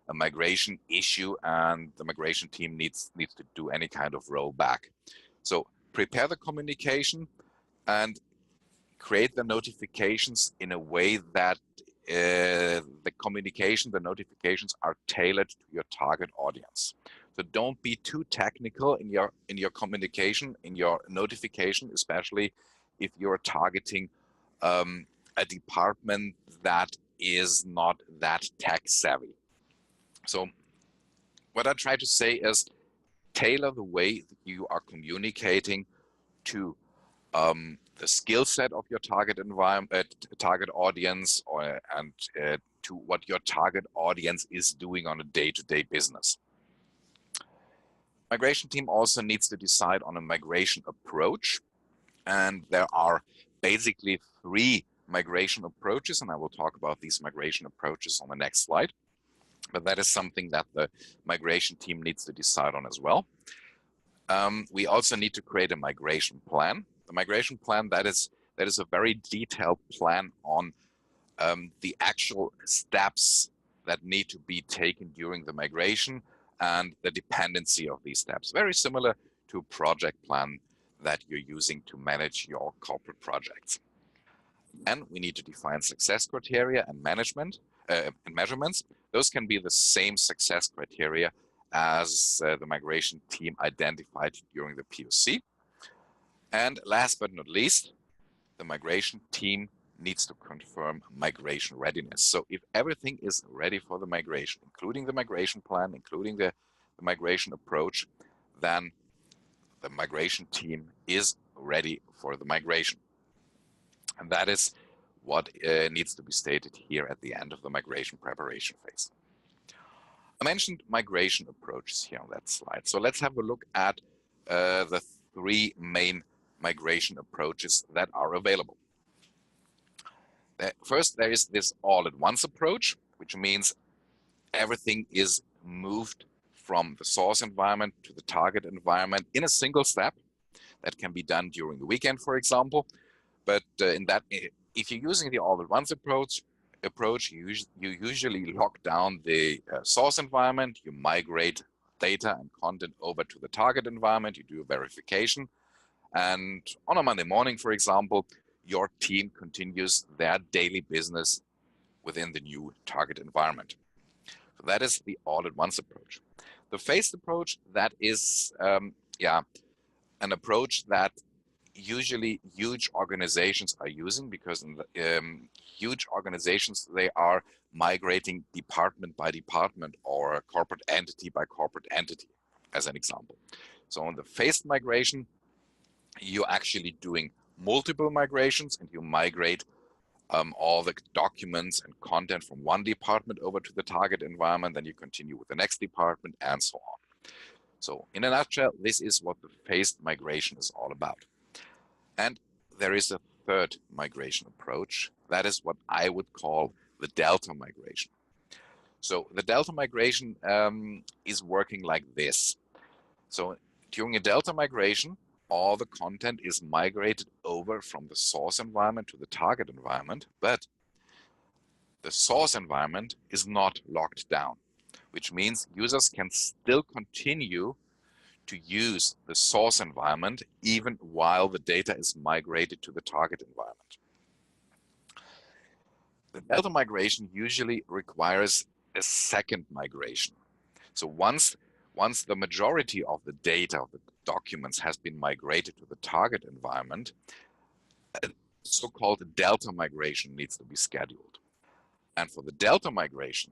a migration issue and the migration team needs to do any kind of rollback. So prepare the communication and create the notifications in a way that the notifications are tailored to your target audience. So don't be too technical in your communication, in your notification, especially if you're targeting a department that is not that tech savvy. So what I try to say is tailor the way that you are communicating to the skill set of your target environment, target audience, and to what your target audience is doing on a day-to-day business. Migration team also needs to decide on a migration approach, and there are basically 3 migration approaches, and I will talk about these migration approaches on the next slide. But that is something that the migration team needs to decide on as well. We also need to create a migration plan. The migration plan, that is a very detailed plan on the actual steps that need to be taken during the migration and the dependency of these steps. Very similar to a project plan that you're using to manage your corporate projects. And we need to define success criteria and management and measurements. Those can be the same success criteria as the migration team identified during the POC. And last but not least, the migration team needs to confirm migration readiness. So if everything is ready for the migration, including the migration plan, including the migration approach, then the migration team is ready for the migration. And that is what needs to be stated here at the end of the migration preparation phase. I mentioned migration approaches here on that slide. So let's have a look at the 3 main migration approaches that are available. First, there is this all-at-once approach, which means everything is moved from the source environment to the target environment in a single step. That can be done during the weekend, for example. But if you're using the all-at-once approach, you usually lock down the source environment, you migrate data and content over to the target environment, you do a verification, and on a Monday morning, for example, your team continues their daily business within the new target environment. So that is the all-at-once approach. The phased approach, that is an approach that usually huge organizations are using, because in the, huge organizations, they are migrating department by department or corporate entity by corporate entity, as an example. So on the phased migration, you're actually doing multiple migrations, and you migrate all the documents and content from one department over to the target environment, then you continue with the next department, and so on. So in a nutshell, this is what the phased migration is all about. And there is a third migration approach. That is what I would call the delta migration. So the delta migration is working like this. So during a delta migration, all the content is migrated over from the source environment to the target environment, but the source environment is not locked down, which means users can still continue to use the source environment even while the data is migrated to the target environment. The delta migration usually requires a second migration. So once the majority of the data, documents has been migrated to the target environment, a so-called delta migration needs to be scheduled. And for the delta migration,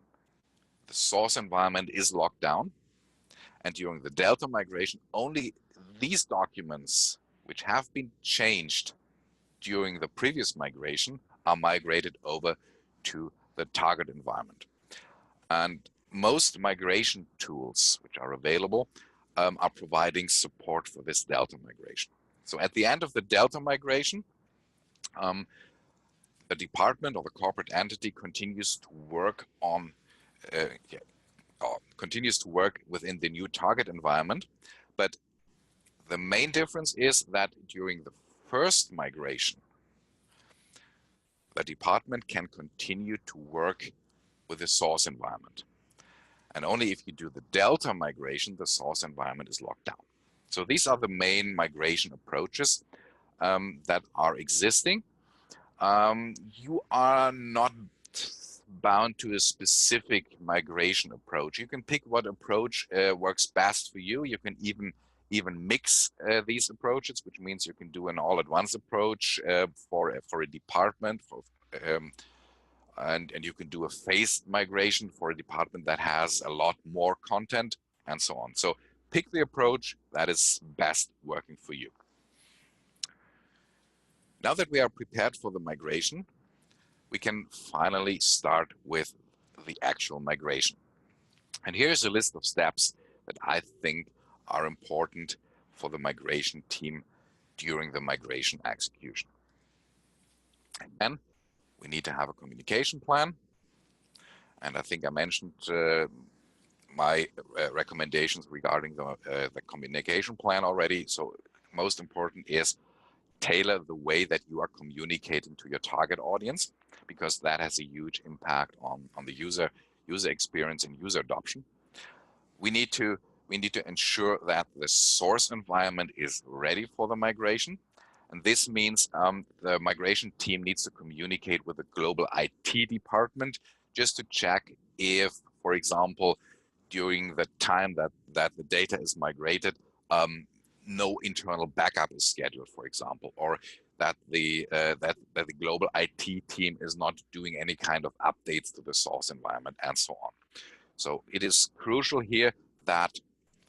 the source environment is locked down. And during the delta migration, only these documents which have been changed during the previous migration are migrated over to the target environment. And most migration tools which are available are providing support for this delta migration. So at the end of the delta migration, the department or the corporate entity continues to work on continues to work within the new target environment. But the main difference is that during the first migration, the department can continue to work with the source environment. And only if you do the delta migration, the source environment is locked down. So these are the main migration approaches that are existing. You are not bound to a specific migration approach. You can pick what approach works best for you. You can even mix these approaches, which means you can do an all-at-once approach for a department, and you can do a phased migration for a department that has a lot more content, and so on. So pick the approach that is best working for you. Now that we are prepared for the migration, we can finally start with the actual migration. And here's a list of steps that I think are important for the migration team during the migration execution. And we need to have a communication plan. And I think I mentioned my recommendations regarding the communication plan already. So most important is tailor the way that you are communicating to your target audience, because that has a huge impact on the user experience and user adoption. We need to ensure that the source environment is ready for the migration. And this means the migration team needs to communicate with the global IT department just to check if, for example, during the time that the data is migrated, no internal backup is scheduled, for example, or that the global IT team is not doing any kind of updates to the source environment, and so on. So it is crucial here that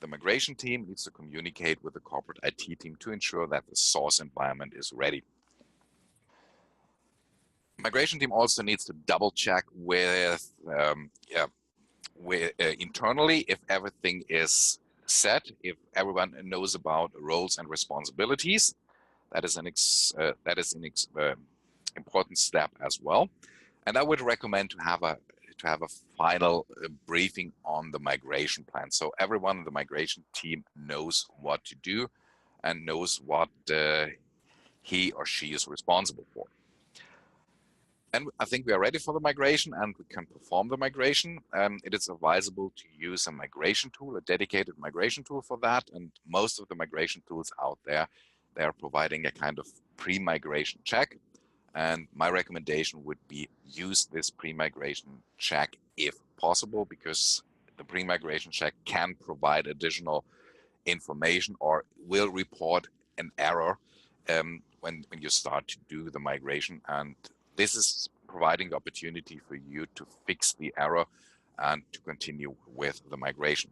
the migration team needs to communicate with the corporate IT team to ensure that the source environment is ready. Migration team also needs to double check with internally if everything is set, if everyone knows about roles and responsibilities. That is an important step as well. And I would recommend to have a final briefing on the migration plan, so everyone in the migration team knows what to do and knows what he or she is responsible for. And I think we are ready for the migration and we can perform the migration. It is advisable to use a migration tool, a dedicated migration tool for that. And most of the migration tools out there, they are providing a kind of pre-migration check. And my recommendation would be use this pre-migration check if possible, because the pre-migration check can provide additional information or will report an error when you start to do the migration. And this is providing the opportunity for you to fix the error and to continue with the migration.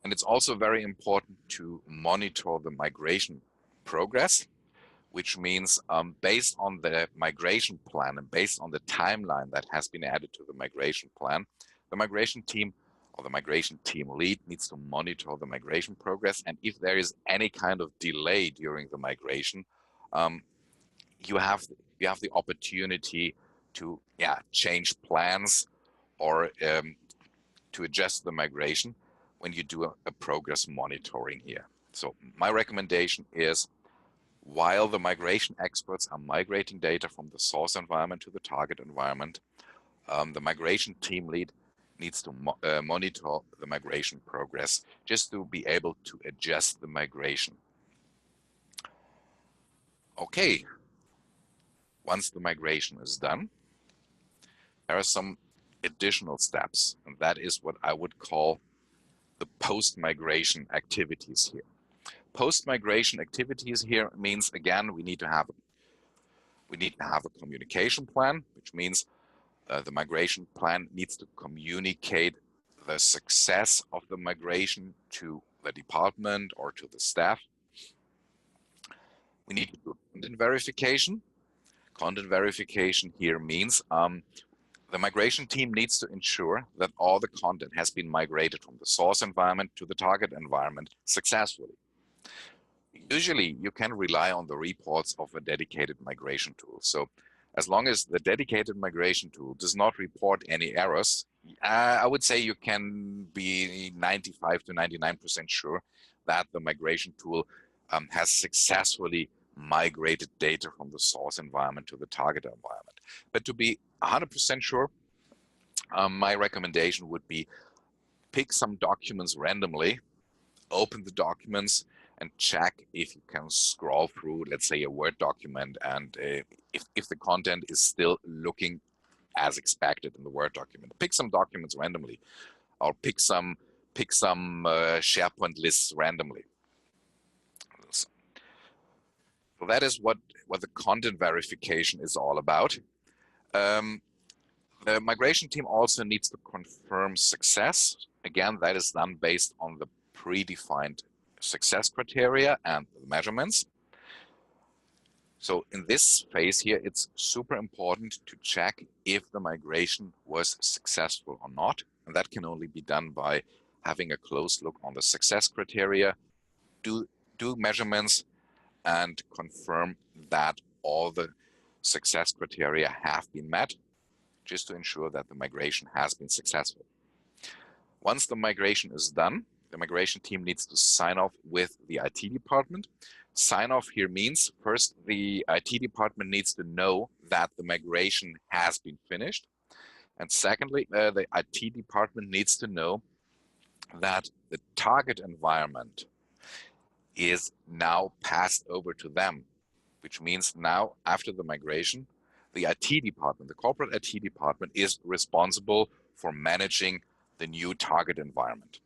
And it's also very important to monitor the migration progress, which means based on the migration plan and based on the timeline that has been added to the migration plan, the migration team or the migration team lead needs to monitor the migration progress. And if there is any kind of delay during the migration, you have the opportunity to change plans or to adjust the migration when you do a progress monitoring here. So my recommendation is, while the migration experts are migrating data from the source environment to the target environment, the migration team lead needs to monitor the migration progress just to be able to adjust the migration. Okay, once the migration is done, there are some additional steps, and that is what I would call the post-migration activities here. Post-migration activities here means, again, we need to have a communication plan, which means the migration plan needs to communicate the success of the migration to the department or to the staff. We need to do content verification. Content verification here means the migration team needs to ensure that all the content has been migrated from the source environment to the target environment successfully. Usually, you can rely on the reports of a dedicated migration tool. So as long as the dedicated migration tool does not report any errors, I would say you can be 95 to 99% sure that the migration tool has successfully migrated data from the source environment to the target environment. But to be 100% sure, my recommendation would be pick some documents randomly, open the documents, and check if you can scroll through, let's say, a Word document, and if the content is still looking as expected in the Word document. Pick some documents randomly, or pick some SharePoint lists randomly. So that is what the content verification is all about. The migration team also needs to confirm success. Again, that is done based on the predefined success criteria and measurements. So in this phase here, it's super important to check if the migration was successful or not. And that can only be done by having a close look on the success criteria, do measurements, and confirm that all the success criteria have been met, just to ensure that the migration has been successful. Once the migration is done, the migration team needs to sign off with the IT department. Sign off here means, first, the IT department needs to know that the migration has been finished. And secondly, the IT department needs to know that the target environment is now passed over to them, which means now, after the migration, the IT department, the corporate IT department, is responsible for managing the new target environment.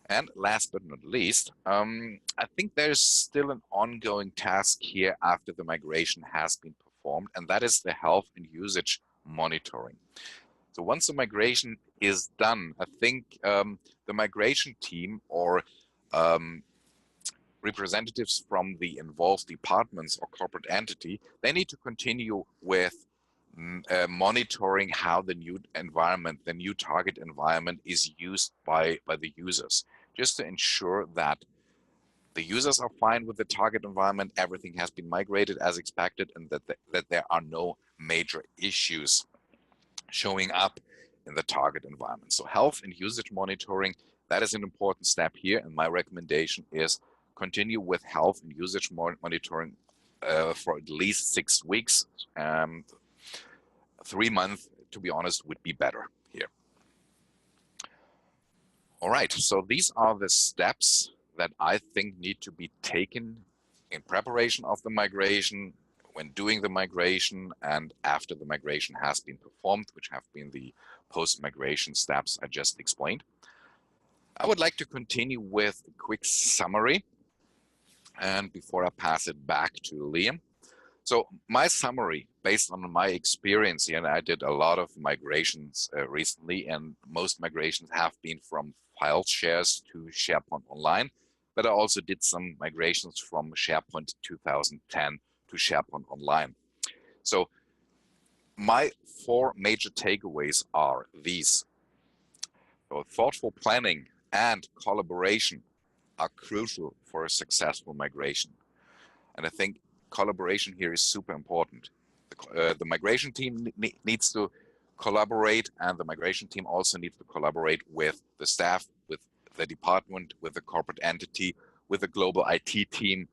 And last but not least, I think there's still an ongoing task here after the migration has been performed, and that is the health and usage monitoring. So once the migration is done, I think the migration team or representatives from the involved departments or corporate entity, they need to continue with monitoring how the new environment, the new target environment, is used by the users, just to ensure that the users are fine with the target environment, everything has been migrated as expected, and that there are no major issues showing up in the target environment. So health and usage monitoring, that is an important step here, and my recommendation is continue with health and usage monitoring for at least 6 weeks. 3 months, to be honest, would be better here. All right, so these are the steps that I think need to be taken in preparation of the migration, when doing the migration, and after the migration has been performed, which have been the post-migration steps I just explained. I would like to continue with a quick summary, and before I pass it back to Liam. So my summary, based on my experience here, and I did a lot of migrations recently, and most migrations have been from file shares to SharePoint Online, but I also did some migrations from SharePoint 2010 to SharePoint Online. So my 4 major takeaways are these. So thoughtful planning and collaboration are crucial for a successful migration. And I think collaboration here is super important. The migration team needs to collaborate, and the migration team also needs to collaborate with the staff, with the department, with the corporate entity, with the global IT team,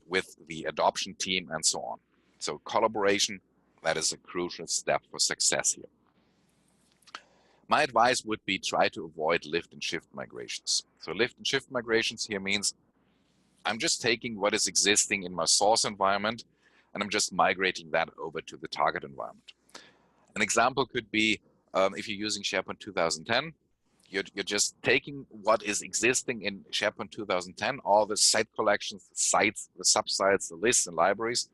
with the adoption team, and so on. So collaboration, that is a crucial step for success here. My advice would be try to avoid lift and shift migrations. So lift and shift migrations here means I'm just taking what is existing in my source environment and I'm just migrating that over to the target environment. An example could be if you're using SharePoint 2010, You're just taking what is existing in SharePoint 2010, all the site collections, the sites, the subsites, the lists and libraries,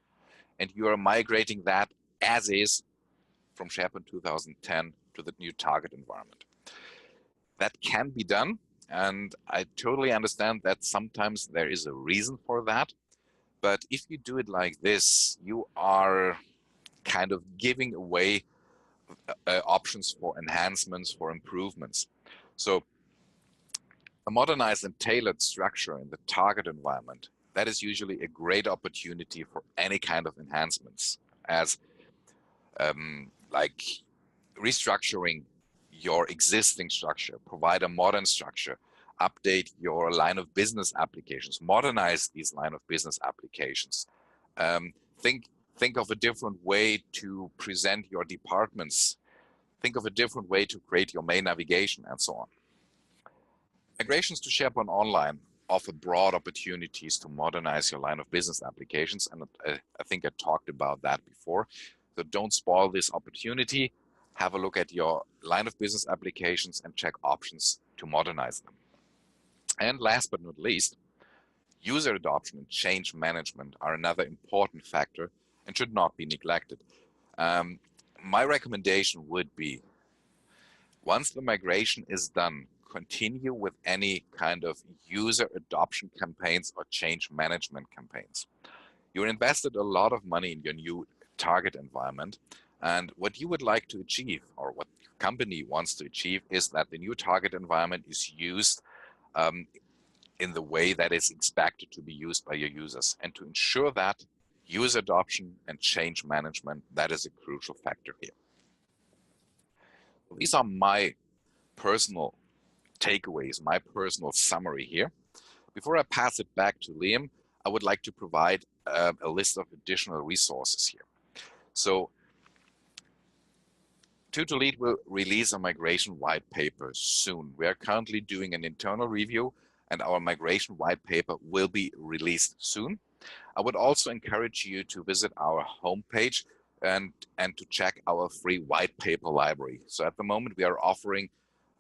and you are migrating that as is from SharePoint 2010 to the new target environment. That can be done, and I totally understand that sometimes there is a reason for that. But if you do it like this, you are kind of giving away options for enhancements, for improvements. So a modernized and tailored structure in the target environment, that is usually a great opportunity for any kind of enhancements, as like restructuring your existing structure, provide a modern structure, update your line of business applications, modernize these line of business applications. Think of a different way to present your departments. Think of a different way to create your main navigation and so on. Migrations to SharePoint Online offer broad opportunities to modernize your line of business applications, and I think I talked about that before. So don't spoil this opportunity. Have a look at your line of business applications and check options to modernize them. And last but not least, user adoption and change management are another important factor and should not be neglected. My recommendation would be, once the migration is done, continue with any kind of user adoption campaigns or change management campaigns. You invested a lot of money in your new target environment, and what you would like to achieve, or what your company wants to achieve, is that the new target environment is used in the way that is expected to be used by your users. And to ensure that, user adoption and change management, that is a crucial factor here. These are my personal takeaways, my personal summary here. Before I pass it back to Liam, I would like to provide a list of additional resources here. So Tutor-Lead will release a migration white paper soon. We are currently doing an internal review, and our migration white paper will be released soon. I would also encourage you to visit our homepage and to check our free white paper library. So at the moment, we are offering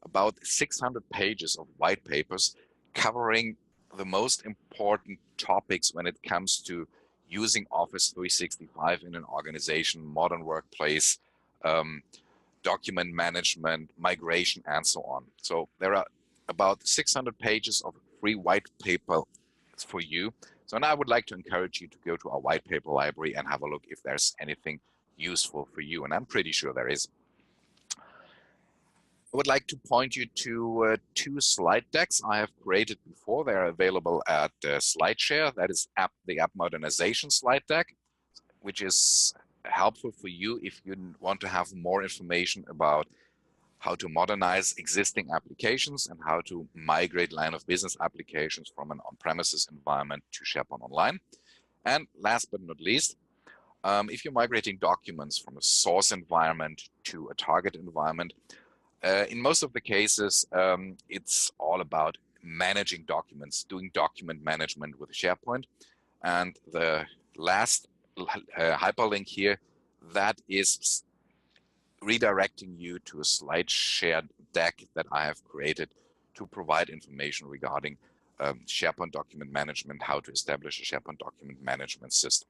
about 600 pages of white papers covering the most important topics when it comes to using Office 365 in an organization, modern workplace, document management, migration, and so on. So there are about 600 pages of free white paper for you. So now I would like to encourage you to go to our white paper library and have a look if there's anything useful for you, and I'm pretty sure there is. I would like to point you to two slide decks I have created before. They're available at SlideShare. That is the app modernization slide deck, which is helpful for you if you want to have more information about how to modernize existing applications and how to migrate line of business applications from an on-premises environment to SharePoint Online. And last but not least, if you're migrating documents from a source environment to a target environment, in most of the cases, it's all about managing documents, doing document management with SharePoint. And the last hyperlink here, that is redirecting you to a SlideShare deck that I have created to provide information regarding SharePoint document management, how to establish a SharePoint document management system.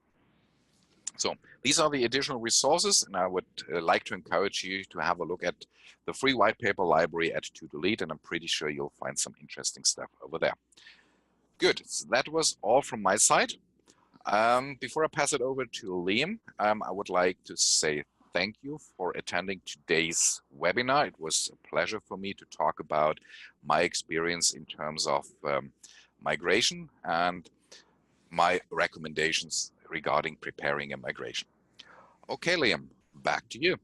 So these are the additional resources, and I would like to encourage you to have a look at the free white paper library at Tutor-Lead, and I'm pretty sure you'll find some interesting stuff over there. Good, so that was all from my side. Before I pass it over to Liam, I would like to say thank you for attending today's webinar. It was a pleasure for me to talk about my experience in terms of migration and my recommendations regarding preparing a migration. Okay, Liam, back to you.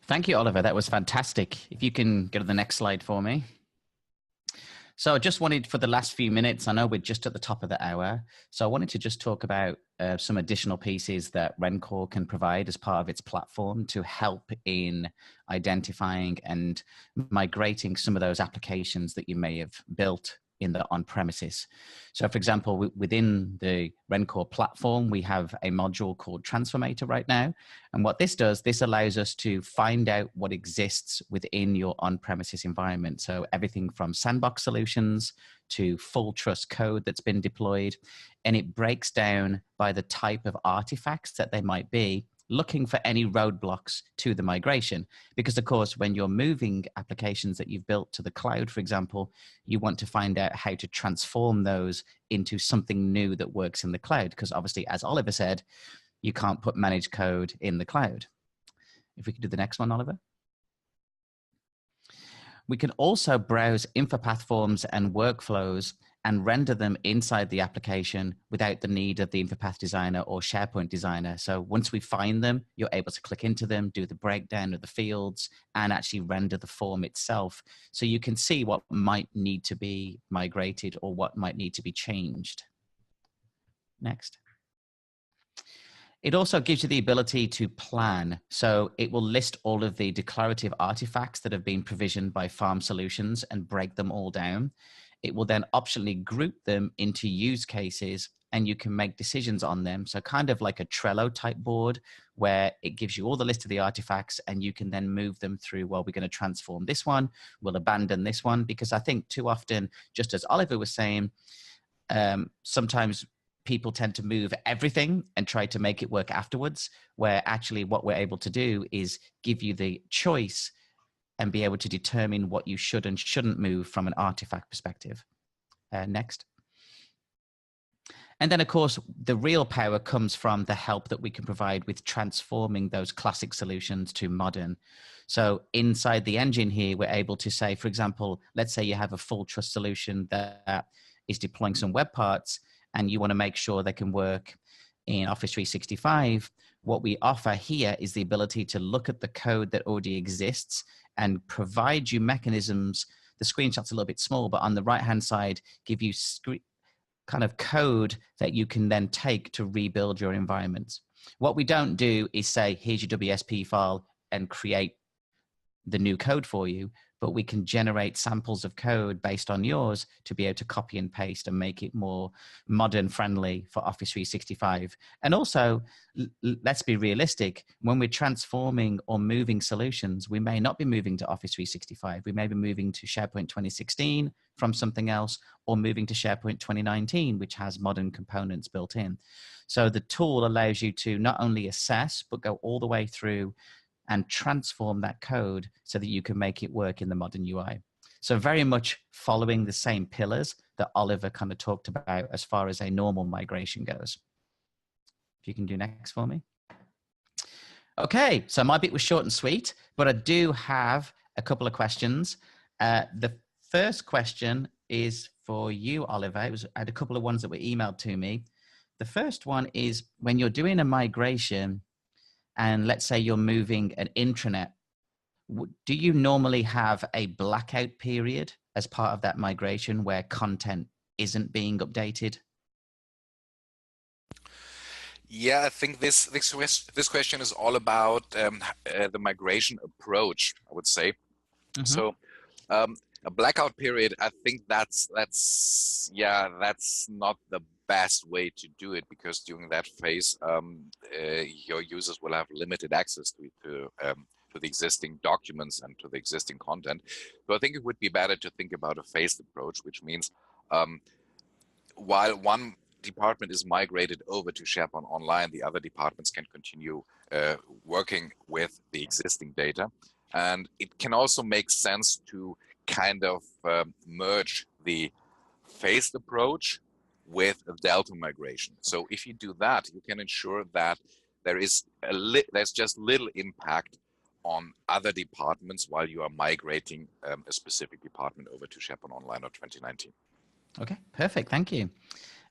Thank you, Oliver. That was fantastic. If you can go to the next slide for me. So I just wanted, for the last few minutes, I know we're just at the top of the hour, so I wanted to just talk about some additional pieces that Rencore can provide as part of its platform to help in identifying and migrating some of those applications that you may have built in the on-premises. So for example, within the Rencore platform, we have a module called Transformator right now. And what this does, this allows us to find out what exists within your on-premises environment. So everything from sandbox solutions to full trust code that's been deployed. And it breaks down by the type of artifacts that they might be, looking for any roadblocks to the migration. Because of course, when you're moving applications that you've built to the cloud, for example, you want to find out how to transform those into something new that works in the cloud. Because obviously, as Oliver said, you can't put managed code in the cloud. If we could do the next one, Oliver. We can also browse InfoPath forms and workflows and render them inside the application without the need of the InfoPath designer or SharePoint designer. So once we find them, you're able to click into them, do the breakdown of the fields, and actually render the form itself. So you can see what might need to be migrated or what might need to be changed. Next. It also gives you the ability to plan. So it will list all of the declarative artifacts that have been provisioned by Farm Solutions and break them all down. It will then optionally group them into use cases and you can make decisions on them. So kind of like a Trello type board where it gives you all the list of the artifacts and you can then move them through, well, we're going to transform this one, we'll abandon this one, because I think too often, just as Oliver was saying, sometimes people tend to move everything and try to make it work afterwards, where actually what we're able to do is give you the choice and be able to determine what you should and shouldn't move from an artifact perspective. Next. And then, of course, the real power comes from the help that we can provide with transforming those classic solutions to modern. So inside the engine here, we're able to say, for example, let's say you have a full trust solution that is deploying some web parts and you want to make sure they can work in Office 365. What we offer here is the ability to look at the code that already exists and provide you mechanisms. The screenshot's a little bit small, but on the right-hand side, give you kind of code that you can then take to rebuild your environment. What we don't do is say, here's your WSP file and create the new code for you, but we can generate samples of code based on yours to be able to copy and paste and make it more modern friendly for Office 365. And also, let's be realistic, when we're transforming or moving solutions, we may not be moving to Office 365. We may be moving to SharePoint 2016 from something else, or moving to SharePoint 2019, which has modern components built in. So the tool allows you to not only assess, but go all the way through and transform that code so that you can make it work in the modern UI. So very much following the same pillars that Oliver kind of talked about as far as a normal migration goes. If you can do next for me. Okay, so my bit was short and sweet, but I do have a couple of questions. The first question is for you, Oliver. I had a couple of ones that were emailed to me. The first one is, when you're doing a migration, and let's say you're moving an intranet, do you normally have a blackout period as part of that migration where content isn't being updated? Yeah, I think this question is all about the migration approach, I would say. Mm-hmm. So a blackout period, I think that's not the best way to do it, because during that phase, your users will have limited access to the existing documents and to the existing content. So I think it would be better to think about a phased approach, which means while one department is migrated over to SharePoint Online, the other departments can continue working with the existing data. And it can also make sense to kind of merge the phased approach with a delta migration. So if you do that, you can ensure that there's just little impact on other departments while you are migrating a specific department over to SharePoint Online or 2019. Okay, perfect. Thank you.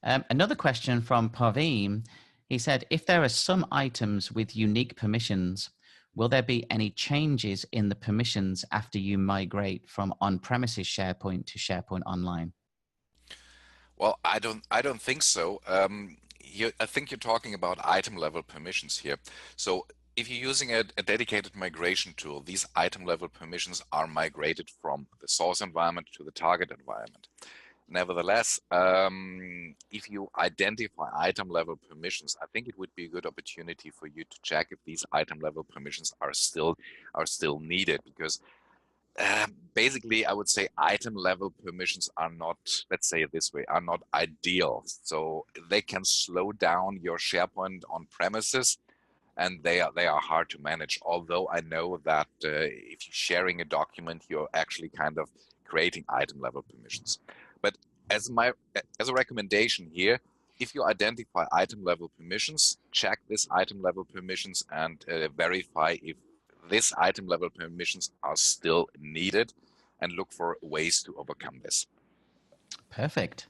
Another question from Parveen. He said, if there are some items with unique permissions, will there be any changes in the permissions after you migrate from on-premises SharePoint to SharePoint Online? Well, I don't think so. I think you're talking about item level permissions here. So if you're using a dedicated migration tool, these item level permissions are migrated from the source environment to the target environment. Nevertheless, if you identify item level permissions, I think it would be a good opportunity for you to check if these item level permissions are still needed, because basically I would say item level permissions are not, let's say it this way, are not ideal. So they can slow down your SharePoint on premises, and they are hard to manage. Although I know that if you're sharing a document, you're actually kind of creating item level permissions. But as a recommendation here, if you identify item level permissions, check this item level permissions and verify if this item level permissions are still needed, and look for ways to overcome this. Perfect.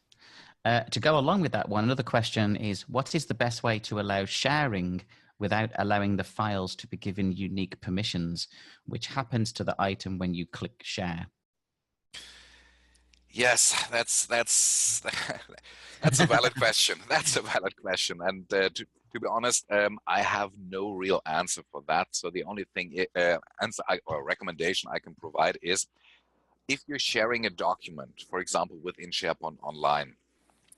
To go along with that one, another question is, what is the best way to allow sharing without allowing the files to be given unique permissions, which happens to the item when you click share? Yes, that's a valid question. That's a valid question, and to be honest, I have no real answer for that. So the only thing or recommendation I can provide is, if you're sharing a document, for example, within SharePoint Online,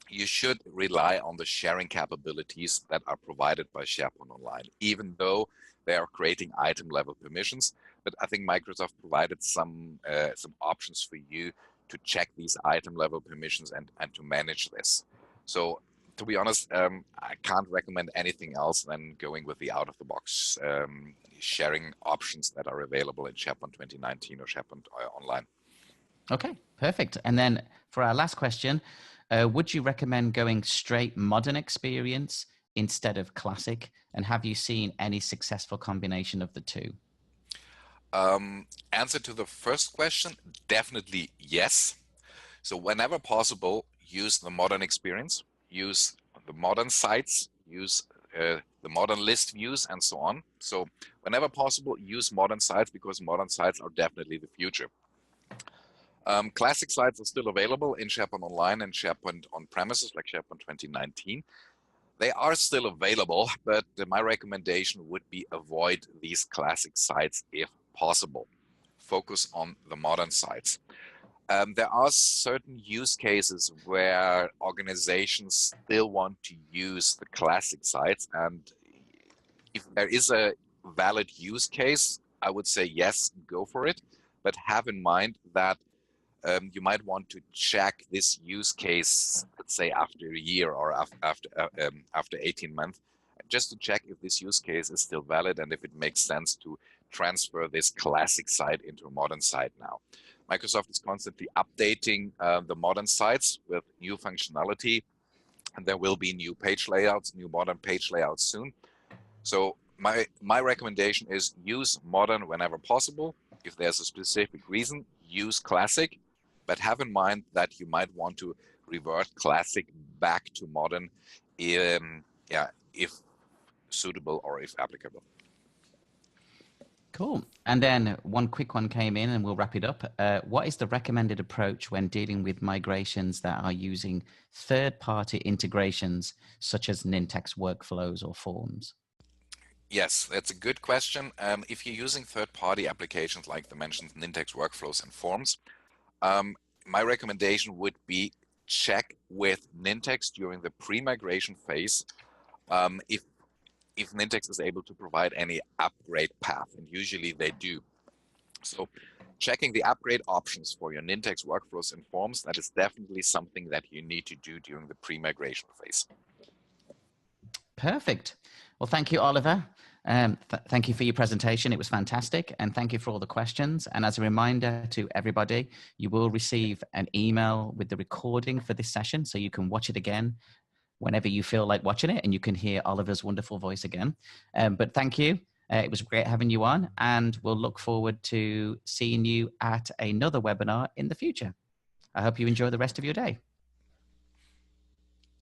you should rely on the sharing capabilities that are provided by SharePoint Online, even though they are creating item level permissions. But I think Microsoft provided some options for you to check these item level permissions and to manage this. So to be honest, I can't recommend anything else than going with the out-of-the-box sharing options that are available in SharePoint 2019 or SharePoint Online. Okay, perfect. And then for our last question, would you recommend going straight modern experience instead of classic? And have you seen any successful combination of the two? Answer to the first question, definitely yes. So whenever possible, use the modern experience, use the modern sites, use the modern list views, and so on. So whenever possible, use modern sites, because modern sites are definitely the future. Classic sites are still available in SharePoint Online and SharePoint on premises, like SharePoint 2019. They are still available, but my recommendation would be avoid these classic sites if possible. Focus on the modern sites. There are certain use cases where organizations still want to use the classic sites, and if there is a valid use case, I would say yes, go for it. But have in mind that you might want to check this use case, let's say after a year or after 18 months, just to check if this use case is still valid and if it makes sense to transfer this classic site into a modern site now. Microsoft is constantly updating the modern sites with new functionality, and there will be new page layouts, new modern page layouts soon. So my recommendation is use modern whenever possible. If there's a specific reason, use classic, but have in mind that you might want to revert classic back to modern, if suitable or if applicable. Cool. And then one quick one came in and we'll wrap it up. What is the recommended approach when dealing with migrations that are using third-party integrations such as Nintex workflows or forms? Yes, that's a good question. If you're using third-party applications like the mentioned Nintex workflows and forms, my recommendation would be check with Nintex during the pre-migration phase if Nintex is able to provide any upgrade path, and usually they do. So checking the upgrade options for your Nintex workflows and forms, that is definitely something that you need to do during the pre-migration phase. Perfect. Well, thank you, Oliver. Thank you for your presentation. It was fantastic. And thank you for all the questions. And as a reminder to everybody, you will receive an email with the recording for this session, so you can watch it again whenever you feel like watching it, and you can hear Oliver's wonderful voice again. But thank you. It was great having you on, and we'll look forward to seeing you at another webinar in the future. I hope you enjoy the rest of your day.